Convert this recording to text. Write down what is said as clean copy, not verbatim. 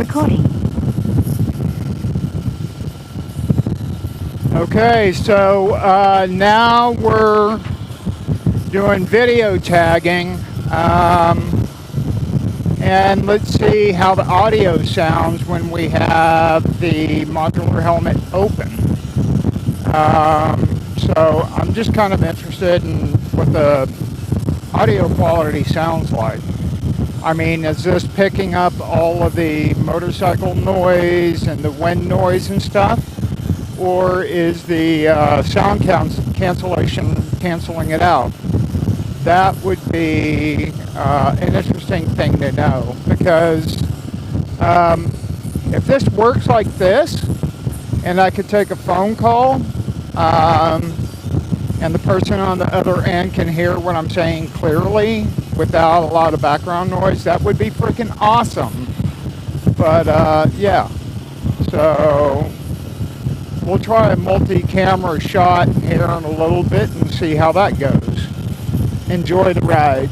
recording. Okay, so now we're doing video tagging, and let's see how the audio sounds when we have the modular helmet open. So I'm just kind of interested in what the audio quality sounds like. I mean, is this picking up all of the motorcycle noise and the wind noise and stuff? Or is the sound cancellation canceling it out? That would be an interesting thing to know, because if this works like this, and I could take a phone call, and the person on the other end can hear what I'm saying clearly without a lot of background noise, that would be freaking awesome. But yeah, so we'll try a multi-camera shot here in a little bit and see how that goes. Enjoy the ride.